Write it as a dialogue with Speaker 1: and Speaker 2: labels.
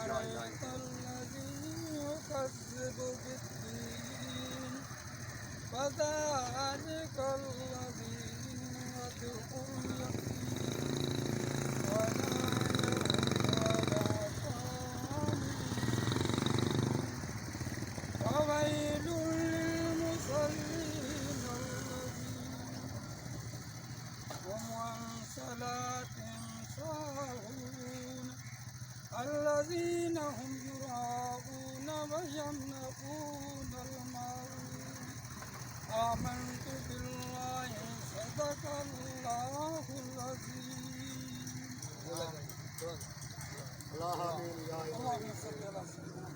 Speaker 1: أرأيت الذي يكذب بالدين فذلك الذي يدعو اليتيم ولا يحض على طعام وويل للمصلين الذين هم عن صلاتهم ساهون الذين هم يراءون ويمنعون الماعون آمنت بالله صدق الله العظيم. اللهم صل على سيدنا